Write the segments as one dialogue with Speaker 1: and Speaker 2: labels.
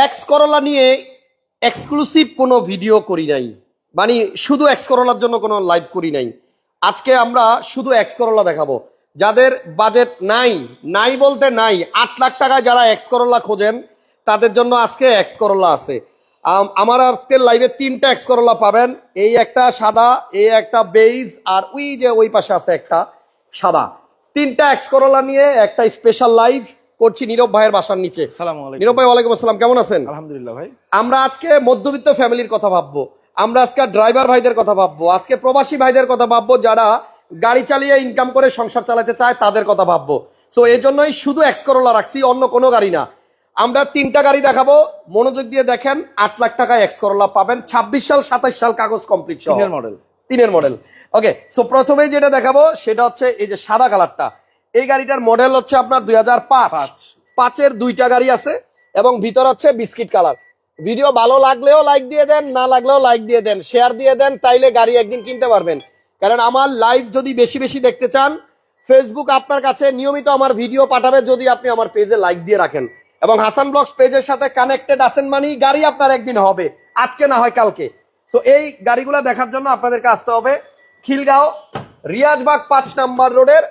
Speaker 1: X Corolla নিয়ে exclusive কোনো video করি নাই, মানে শুধু এক্স করলার জন্য কোনো লাইভ করি নাই। আজকে আমরা শুধু এক্স করলা দেখাবো। যাদের বাজেট নাই, নাই বলতে নাই, 8 লাখ টাকায় যারা এক্স করলা খোঁজেন তাদের জন্য আজকে এক্স করলা আছে। আমার আজকের লাইভে 3টা এক্স করলা পাবেন। এই একটা সাদা, এই একটা বেইজ, আর ওই যে ওই পাশে আছে একটা সাদা। 3টা এক্স করলা নিয়ে একটা স্পেশাল লাইভ করছি নীরব ভাইয়ের বাসার নিচে। নীরব ভাই, ওয়ালাইকুম আসসালাম, কেমন আছেন?
Speaker 2: আলহামদুলিল্লাহ ভাই।
Speaker 1: আমরা আজকে মধ্যবিত্ত ফ্যামিলির কথা ভাববো, আমরা আজকে ড্রাইভার ভাইদের কথা ভাববো, আজকে প্রবাসী ভাইদের কথা ভাববো, যারা গাড়ি চালিয়ে ইনকাম করে সংসার চালাতে চায় তাদের কথা ভাববো। সো এই জন্যই শুধু এক্স করলা রাখছি, অন্য কোনো গাড়ি না। আমরা 3টা গাড়ি দেখাবো, মনোযোগ দিয়ে দেখেন। 8 লাখ টাকায় এক্স করলা পাবেন, 26 সাল 27 সাল কাগজ কমপ্লিট, 3-এর মডেল। ওকে, সো প্রথমেই যেটা দেখাবো সেটা হচ্ছে এই যে সাদা কালারটা। এই গাড়িটার মডেল হচ্ছে আপনার 2005-এর 2টা গাড়ি আছে এবং ভিতর হচ্ছে বিস্কিট কালার। ভিডিও ভালো লাগলেও লাইক দিয়ে দেন, না লাগলেও লাইক দিয়ে দেন, শেয়ার দিয়ে দেন, তাইলে গাড়ি একদিন কিনতে পারবেন। কারণ আমার লাইভ যদি বেশি বেশি দেখতে চান, ফেসবুক আপনার কাছে নিয়মিত আমার ভিডিও পাঠাবে যদি আপনি আমার পেজে লাইক দিয়ে রাখেন এবং হাসান ব্লগস পেজের সাথে কানেক্টেড আছেন, মানে গাড়ি আপনার একদিন হবে, আজকে না হয় কালকে। সো এই গাড়িগুলো দেখার জন্য আপনাদেরকে আসতে হবে খিলগাঁও রিয়াজবাগ 5 নাম্বার রোডের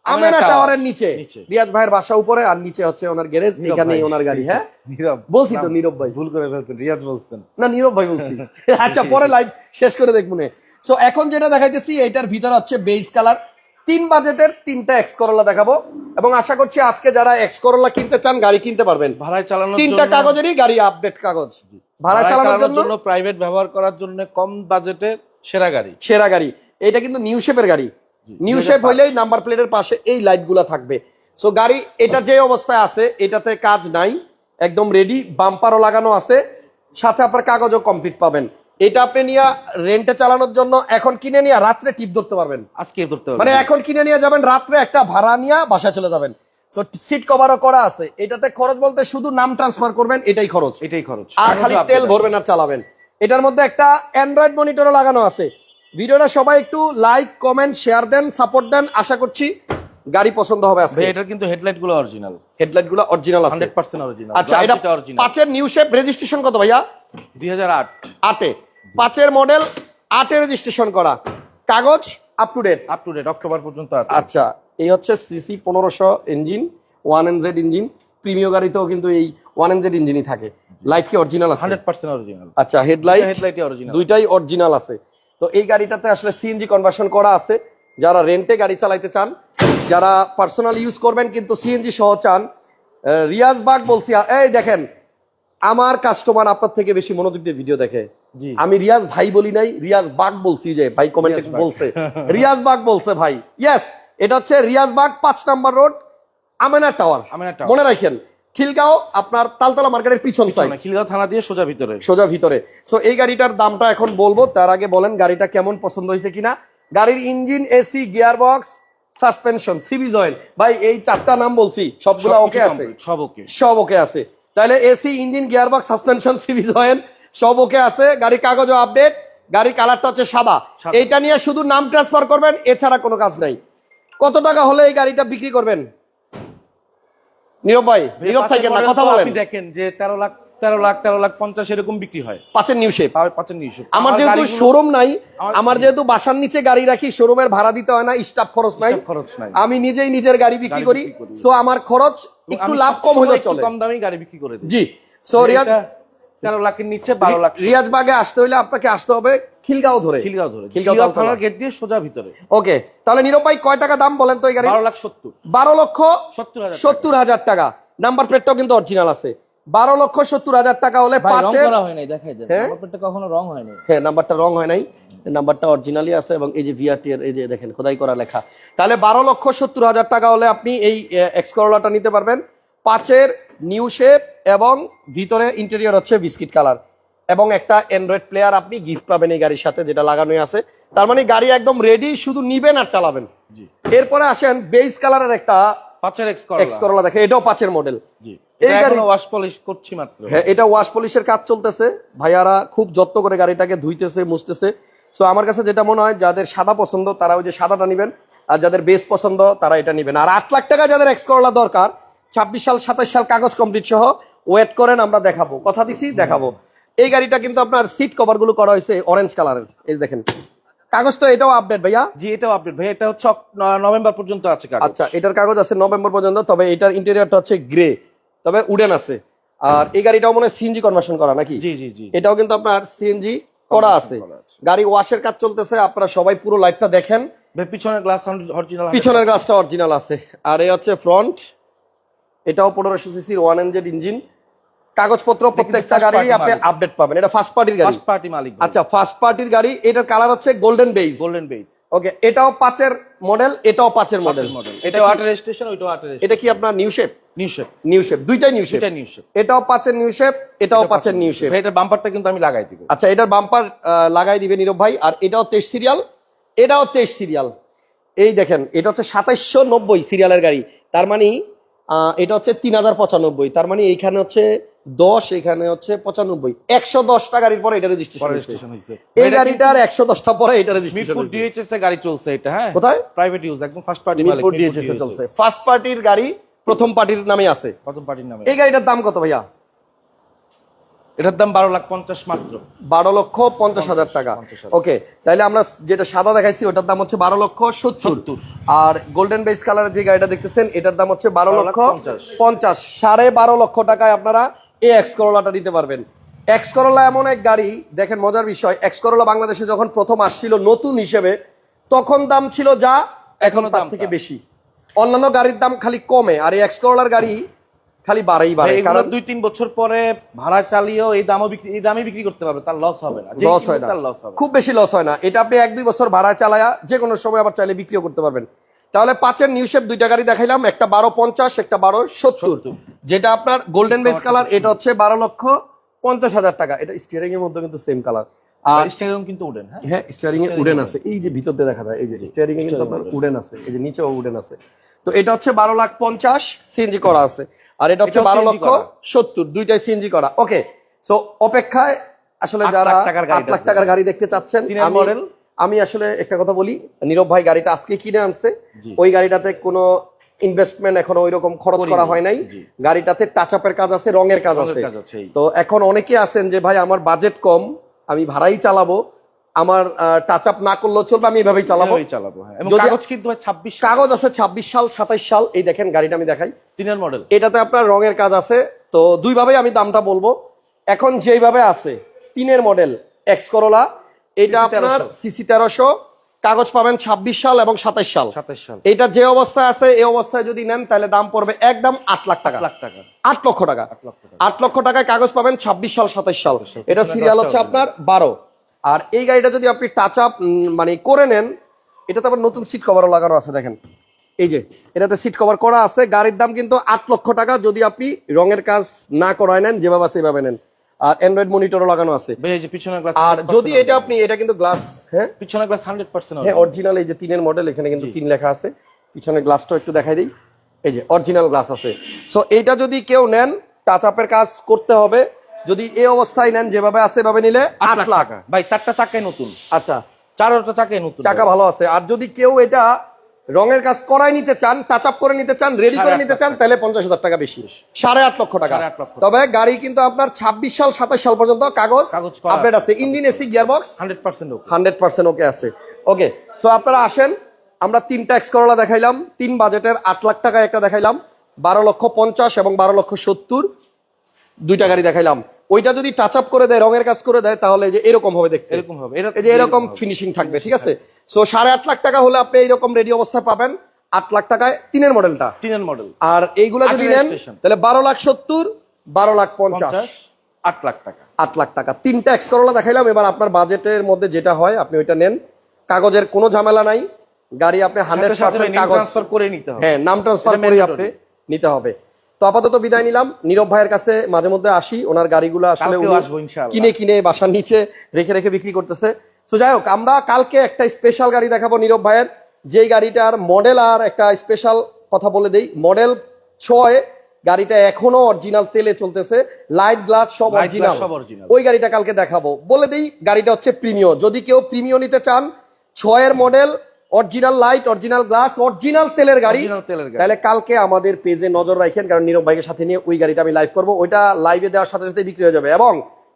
Speaker 1: আমেনা টাওয়ারের নিচে। রিয়াজ ভাইয়ের বাসা উপরে, আর নিচে হচ্ছে ওনার গ্যারেজ, এখানেই ওনার গাড়ি। হ্যাঁ, নীরব বলছি তো, নীরব ভাই
Speaker 2: ভুল করে ফেলছেন, রিয়াজ বলছেন
Speaker 1: না, নীরব ভাই বলছি। আচ্ছা, পরে লাইভ শেষ করে দেখবো। সো এখন যেটা দেখাইতেছি এটার ভিতর হচ্ছে বেজ কালার। 3 বাজেটের 3টা এক্স করলা দেখাবো এবং আশা করছি আজকে যারা এক্স করলা কিনতে চান গাড়ি কিনতে পারবেন।
Speaker 2: ভাড়ায় চালানোর
Speaker 1: 3টা কাগজেরই গাড়ি, আপডেট কাগজ, ভাড়া চালানোর জন্য,
Speaker 2: প্রাইভেট ব্যবহার করার জন্য কম বাজেটের সেরা গাড়ি।
Speaker 1: সেরা গাড়ি। এটা কিন্তু নিউ শেপের গাড়ি, নিউ শেপ হইলেই নাম্বার প্লেটের পাশে এই লাইট গুলা থাকবে। সো গাড়ি এটা যে অবস্থায় আছে এটাতে কাজ নাই, একদম রেডি, বাম্পারও লাগানো আছে, সাথে আপনার কাগজও কমপ্লিট পাবেন। এটা আপনি নিয়ে রেন্টে চালানোর জন্য এখন কিনে নিয়ে রাত্রে টিপ ধরতে পারবেন,
Speaker 2: আজকে ধরতে পারবেন,
Speaker 1: মানে এখন কিনে নিয়ে যাবেন, রাত্রে একটা ভাড়া নিয়ে বাসায় চলে যাবেন। সো সিট কভারও করা আছে। এটাতে খরচ বলতে শুধু নাম ট্রান্সফার করবেন, এটাই খরচ, আর খালি তেল ভরবেন আর চালাবেন। এটার মধ্যে একটা অ্যান্ড্রয়েড মনিটরও লাগানো আছে। ভিডিওটা সবাই একটু লাইক, কমেন্ট, শেয়ার দেন, সাপোর্ট দেন, আশা করছি গাড়ি পছন্দ হবে আজকে।
Speaker 2: এটা কিন্তু হেডলাইট গুলো অরিজিনাল,
Speaker 1: হেডলাইট গুলো অরিজিনাল আছে,
Speaker 2: 100% অরিজিনাল।
Speaker 1: আচ্ছা, এটা 5-এর নিউ শেপ, রেজিস্ট্রেশন কত ভাইয়া?
Speaker 2: 2008
Speaker 1: 5-এর মডেল, 8-এ রেজিস্ট্রেশন করা, কাগজ আপ টু ডেট,
Speaker 2: অক্টোবর পর্যন্ত আছে।
Speaker 1: আচ্ছা, এই হচ্ছে CC 1500 engine, 1NZ engine. Premium গাড়িতেও কিন্তু এই 1NZ ইঞ্জিনই থাকে। লাইট কি অরিজিনাল আছে?
Speaker 2: 100% অরিজিনাল।
Speaker 1: আচ্ছা, হেডলাইট
Speaker 2: অরিজিনাল,
Speaker 1: দুইটাই অরিজিনাল আছে। তো এই গাড়িটাতে আসলে সিএনজি কনভার্সন করা আছে। যারা রেন্টে গাড়ি চালাইতে চান, যারা পার্সোনাল ইউজ করবেন কিন্তু সিএনজি সহ চান, রিয়াজবাগ বলছি। এই দেখেন, আমার কাস্টমার আপনার থেকে বেশি মনোযোগ দিয়ে ভিডিও দেখে। আমি রিয়াজ ভাই বলি নাই, রিয়াজবাগ বলছি। যে ভাই কমেন্টে বলছে রিয়াজবাগ বলছে ভাই। ইয়েস, এটা হচ্ছে Riazbagh 5 number road, Amena tower. মনে রাখেন, খিলগাঁও আপনার তালতলা মার্কেটের পিছন সাইড,
Speaker 2: খিলগাঁও থানা দিয়ে সোজা ভিতরে।
Speaker 1: সো এই গাড়িটার দামটা এখন বলবো, তার আগে বলেন গাড়িটা কেমন পছন্দ হয়েছে কিনা। গাড়ির engine, AC, gear box, suspension, সিবিজ অয়েল, ভাই এই 4টা নাম বলছি, সবগুলো ওকে আছে? সব ওকে আছে। তাহলে AC, engine, gear box, suspension, সিবিজ অয়েল সব ওকে আছে। গাড়ির কাগজও আপডেট। গাড়ির কালারটা হচ্ছে সাদা। এইটা নিয়ে শুধু নাম ট্রান্সফার করবেন, এছাড়া কোনো কাজ নাই। কত টাকা হলে এই গাড়িটা বিক্রি করবেন? নীরব ভাই, নীরব থাকেন না, কথা বলেন।
Speaker 2: দেখেন যে 13 লাখ 50 এরকম বিক্রি হয়
Speaker 1: 5-এর নিউ শেপ।
Speaker 2: 5-এর নিউ শেপ।
Speaker 1: আমার যেহেতু শোরুম নাই, আমার যেহেতু বাসার নিচে গাড়ি রাখি, শোরুমের ভাড়া দিতে হয় না, স্টাফ খরচ নাই, আমি নিজেই নিজের গাড়ি বিক্রি করি। সো আমার খরচ একটু লাভ কম হলে চলে,
Speaker 2: কম দামে গাড়ি বিক্রি করে দিই।
Speaker 1: জি। সো
Speaker 2: 13 লাখের নিচে 12 লাখ।
Speaker 1: রিয়াজবাগে আসতে হলে আপনাকে আসতে হবে খিলগাঁও ধরে,
Speaker 2: খিলগাঁও থানার গেট দিয়ে সোজা ভিতরে।
Speaker 1: ওকে, তাহলে নীরব ভাই কয় টাকা দাম বলেন তো এই গাড়ি? 12,70,000 টাকা। নাম্বার প্লেটটাও কিন্তু অরিজিনাল আছে। 12,70,000 টাকা হলে 5-এর
Speaker 2: কখনো রং হয়নি।
Speaker 1: হ্যাঁ, নাম্বারটা রং হয় নাই, নাম্বারটা অরিজিনালি আছে এবং এই যে ভিআরটি এর এই যে দেখেন খোদাই করা লেখা। তাহলে 12,70,000 টাকা হলে আপনি এই এক্স করলাটা নিতে পারবেন। 5-এর নিউ শেপ এবং ভিতরে ইন্টেরিয়র হচ্ছে বিস্কিট কালার এবং একটা অ্যান্ড্রয়েড প্লেয়ার আপনি গিফট পাবেন এই গাড়ির সাথে, যেটা লাগানোই আছে। তার মানে গাড়ি একদম রেডি, শুধু নিবেন আর চালাবেন। এরপরে আসেন বেজ কালারের একটা
Speaker 2: 5-এর
Speaker 1: এক্স করলা দেখে, এটাও 5-এর মডেল।
Speaker 2: এই গাড়ি ওয়াশ পলিশ করছি মাত্র।
Speaker 1: হ্যাঁ, এটা ওয়াশ পলিশের কাজ চলতেছে, ভাইয়ারা খুব যত্ন করে গাড়িটাকে ধুইতেছে, মুছতেছে। সো আমার কাছে যেটা মনে হয়, যাদের সাদা পছন্দ তারা ওই যে সাদাটা নিবেন, আর যাদের বেস পছন্দ তারা এটা নিবেন। আর 8 লাখ টাকা যাদের এক্স করলা দরকার, 26 সাল 27 সাল কাগজ কমপ্লিট সহ, ওয়েট করেন, আমরা দেখাবো, কথা দিছি দেখাবো। এই গাড়িটা কিন্তু আপনার সিট কভার গুলো করা হয়েছে অরেঞ্জ কালারের, এই দেখেন। কাগজ তো এটাও আপডেট ভাইয়া?
Speaker 2: জি, এটাও আপডেট ভাই, এটা হচ্ছে নভেম্বর পর্যন্ত আছে কাগজ।
Speaker 1: আচ্ছা, এটার কাগজ আছে নভেম্বর পর্যন্ত, তবে এটার ইন্টেরিয়রটা হচ্ছে গ্রে, তবে উডেন আছে। আর এই গাড়িটাও মনে হয় সিএনজি কনভার্সন করা নাকি?
Speaker 2: জি জি জি,
Speaker 1: এটাও কিন্তু আপনার সিএনজি করা আছে। গাড়ি ওয়াশের কাজ চলতেছে, আপনারা সবাই পুরো লাইফটা দেখেন।
Speaker 2: ভাই পিছনের গ্লাস অরিজিনাল,
Speaker 1: পিছনের গ্লাসটা অরিজিনাল আছে। আর এই হচ্ছে ফ্রন্ট, এটাও 1500 সিসির 1NZ ইঞ্জিন। কাগজপত্র প্রত্যেকটা গাড়ি আপনি আপডেট পাবেন। এটা ফার্স্ট পার্টির গাড়ি,
Speaker 2: ফার্স্ট পার্টি মালিক।
Speaker 1: আচ্ছা, ফার্স্ট পার্টির গাড়ি। এটার কালার হচ্ছে গোল্ডেন বেজ।
Speaker 2: গোল্ডেন বেজ,
Speaker 1: ওকে, এটাও 5 এর মডেল, এটাও 5 এর মডেল।
Speaker 2: এটাও 8 এর রেজিস্ট্রেশন, ওইটাও 8 এর।
Speaker 1: এটা কি আপনার new shape?
Speaker 2: New shape,
Speaker 1: new shape, দুইটাই নিউ শেপ।
Speaker 2: এটা নিউ শেপ।
Speaker 1: এটাও 5 এর নিউ শেপ, এটাও 5 এর নিউ শেপ।
Speaker 2: ভাই এটার বাম্পারটা কিন্তু আমি লাগাই দিব।
Speaker 1: আচ্ছা, এটার বাম্পার লাগাই দিবে নীরব ভাই। আর এটাও 23 সিরিয়াল, এটাও 23 সিরিয়াল। এই দেখেন, এটা হচ্ছে 2790 সিরিয়ালের গাড়ি। তার মানে এটা হচ্ছে 3095। তার মানে এইখানে হচ্ছে 10, এখানে হচ্ছে 95। 110টা গাড়ির পরে এটা রেজিস্ট্রেশন হয়েছে। এই গাড়িটার 110টা পরে এটা রেজিস্ট্রেশন
Speaker 2: মিরপুর
Speaker 1: হয়েছে।
Speaker 2: ডিএইচএস এ গাড়ি চলছে এটা। হ্যাঁ,
Speaker 1: কোথায়?
Speaker 2: প্রাইভেট ইউজ, একদম ফার্স্ট পার্টি মালিক।
Speaker 1: মিরপুর ডিএইচএস এ চলছে। ফার্স্ট পার্টির গাড়ি প্রথম পার্টির নামে আছে।
Speaker 2: প্রথম পার্টির নামে।
Speaker 1: এই গাড়িটার দাম কত ভাইয়া?
Speaker 2: এটার দাম 12,50,000 মাত্র।
Speaker 1: 12,50,000 টাকা। ওকে, তাহলে আমরা যেটা সাদা দেখাইছি ওটার দাম হচ্ছে 12,70,000। আর গোল্ডেন বেজ কালারের যে গাড়িটা দেখতেছেন এটার দাম হচ্ছে 12,50,000। 12.5 টাকায় আপনারা এই এক্স করোলাটা নিতে পারবেন। এক্স করোলা এমন এক গাড়ি, দেখেন মজার বিষয়, এক্স করোলা বাংলাদেশে যখন প্রথম আসছিল নতুন হিসেবে, তখন দাম ছিল যা, এখন তার থেকে বেশি। অন্যান্য গাড়ির দাম খালি কমে, আর এই এক্স করোলার গাড়ি খালি বাড়েই বাড়ে।
Speaker 2: কারণ 2-3 বছর পরে ভাড়া চালিয়েও এই দামে বিক্রি করতে পারবে, তার লস হবে না।
Speaker 1: লস হয় না, খুব বেশি লস হয় না। এটা আপনি 1-2 বছর ভাড়া চালায়া যে কোনো সময় আবার চাইলে বিক্রিও করতে পারবেন। তাহলে 5 এর নিউ শেপ দুইটা গাড়ি দেখাইলাম, একটা 12,50, একটা 12,70। যেটা আপনার গোল্ডেন বেজ কালার, এটা হচ্ছে 12,50,000 টাকা। এটা স্টিয়ারিং এর মধ্যে কিন্তু সেম কালার। আর
Speaker 2: স্টিয়ারিং কিন্তু উডেন।
Speaker 1: হ্যাঁ, স্টিয়ারিং এ উডেন আছে। এই যে ভিতর দিয়ে দেখা যায়, এই যে স্টিয়ারিং এ কিন্তু আপনার উডেন আছে, এই যে নিচেও উডেন আছে। তো এটা হচ্ছে 12,50,000 সিএনজি করা আছে। আর এটা হচ্ছে 12,70,000, দুইটাই সিএনজি করা। ওকে, সো অপেক্ষায় আসলে যারা 8 লাখ টাকার গাড়ি দেখতে চাচ্ছেন, আমি আসলে একটা কথা বলি, নীরব ভাই গাড়িটা আজকে কিনে আনছে। ওই গাড়িটাতে কোনো ইনভেস্টমেন্ট এখনো ওই রকম খরচ করা হয় নাই। গাড়িটাতে টাচ আপের কাজ আছে, রঙের কাজ আছে। তো এখন অনেকে আছেন যে ভাই আমার বাজেট কম, আমি ভাড়াই চালাবো, আমার টাচ আপ না করলেও চলবে, আমি এভাবেই চালাবো।
Speaker 2: কাগজ কিন্তু 26,
Speaker 1: কাগজ আছে 26 সাল 27 সাল। এই দেখেন গাড়িটা আমি দেখাই,
Speaker 2: 3 এর মডেল।
Speaker 1: এটাতে আপনার রঙের কাজ আছে। তো দুইভাবেই আমি দামটা বলবো। এখন যেইভাবে আছে 3 এর মডেল এক্স করোলা, এটা আপনার সিসি 1300, কাগজ পাবেন 26 সাল এবং 27 সাল। এটা যে অবস্থায় আছে এই অবস্থায় যদি নেন তাহলে দাম পড়বে একদম 8 লাখ টাকা। 8 লক্ষ টাকা। 8 লক্ষ টাকায় কাগজ পাবেন 26 সাল 27 সাল। এটা সিরিয়াল হচ্ছে আপনার 12। আর এই গাড়িটা যদি আপনি টাচ আপ মানে করে নেন, এটাতে আবার নতুন সিট কভারও লাগানো আছে। দেখেন এই যে এটাতে সিট কভার করা আছে। গাড়ির দাম কিন্তু 8 লক্ষ টাকা যদি আপনি রঙের কাজ না করায় নেন, যেভাবে আছে সেভাবে নেন। আর অ্যান্ড্রয়েড মনিটরও লাগানো আছে। আর যদি এটা আপনি, এটা কিন্তু গ্লাস, হ্যাঁ
Speaker 2: পিছনের গ্লাস 100%
Speaker 1: হ্যাঁ অরিজিনাল। এই যে 3 এর মডেল, এখানে কিন্তু 3 লেখা আছে। পিছনের গ্লাসটাও একটু দেখাই দিই, এই যে অরিজিনাল গ্লাস আছে। সো এইটা যদি কেউ নেন, টাচ আপের কাজ করতে হবে। যদি এই অবস্থায় নেন যেভাবে আছে এভাবে নিলে 8 লাখ।
Speaker 2: ভাই 4টা চাকাই নতুন।
Speaker 1: আচ্ছা,
Speaker 2: 4টা চাকাই নতুন,
Speaker 1: চাকা ভালো আছে। আর যদি কেউ এটা রঙের কাজ করাই নিতে চান, টাচ আপ করে নিতে চান, রেডি করে নিতে চান, তাহলে 50,000 টাকা বেশি, 8.5 লক্ষ টাকা। তবে গাড়ি কিন্তু আপনার 26 সাল 27 সাল পর্যন্ত কাগজ আপডেট আছে। ইঞ্জিন, এসি, গিয়ারবক্স 100% ওকে আছে। ওকে, সো আপনারা আসেন, আমরা 3টা এক্স করোলা দেখাইলাম, 3 বাজেটের 8 লাখ টাকা একটা দেখাইলাম, 12,50,000 এবং 12,70,000 দুইটা গাড়ি দেখাইলাম। ওইটা যদি টাচ আপ করে দেয়, রঙের কাজ করে দেয়, তাহলে যে এরকম হবে দেখতে,
Speaker 2: এরকম হবে,
Speaker 1: এই যে এরকম ফিনিশিং থাকবে। ঠিক আছে, সো 8.5 লাখ টাকা হলে আপনি এইরকম রেডি অবস্থায় পাবেন। 8 লাখ টাকায় 3 এর মডেলটা,
Speaker 2: 3 এর মডেল।
Speaker 1: আর এইগুলা যদি নেন তাহলে 12,70,000, 12,50,000,
Speaker 2: 8 লাখ টাকা।
Speaker 1: 8 লাখ টাকা। 3টা এক্স করোলা দেখাইলাম। এবার আপনার বাজেটের মধ্যে যেটা হয় আপনি ওইটা নেন। কাগজের কোনো ঝামেলা নাই, গাড়ি আপনি 100% কাগজ
Speaker 2: ট্রান্সফার করে নিতে হবে।
Speaker 1: হ্যাঁ, নাম ট্রান্সফার করে আপনি নিতে হবে। তো আপাতত বিদায় নিলাম। নীরব ভাইয়ের কাছে মাঝে মধ্যে আসি, ওনার গাড়িগুলো আসলে কিনে কিনে বাসার নিচে রেখে রেখে বিক্রি করতেছে। তো যাই হোক, আমরা কালকে একটা স্পেশাল গাড়ি দেখাবো নীরব ভাইয়ের, যেই গাড়িটার মডেল আর একটা স্পেশাল কথা বলে দেই। মডেল 6, গাড়িটা এখনো অরিজিনাল তেলে চলতেছে, লাইট গ্লাস সব অরিজিনাল। ওই গাড়িটা কালকে দেখাবো। বলে দেই গাড়িটা হচ্ছে প্রিমিও। যদি কেউ প্রিমিও নিতে চান, 6 এর model, original light, original glass, original তেলের গাড়ি।
Speaker 2: Original তেলের গাড়ি।
Speaker 1: তাহলে কালকে আমাদের পেজে নজর রাখেন, কারণ নীরব ভাইকে সাথে নিয়ে ওই গাড়িটা আমি লাইভ করবো, ওইটা লাইভে দেওয়ার সাথে সাথে বিক্রি হয়ে যাবে এবং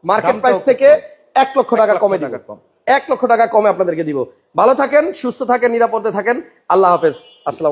Speaker 1: মার্কেট
Speaker 2: দামটাও
Speaker 1: প্রাইস
Speaker 2: খুব
Speaker 1: থেকে
Speaker 2: কম।
Speaker 1: 1 লক্ষ টাকা
Speaker 2: 1 লক্ষ
Speaker 1: কমে দিব,
Speaker 2: টাকা কম।
Speaker 1: 1 লক্ষ টাকা কমে আপনাদেরকে দিব। ভালো থাকেন, সুস্থ থাকেন, নিরাপদে থাকেন। আল্লাহ হাফেজ, আসসালাম।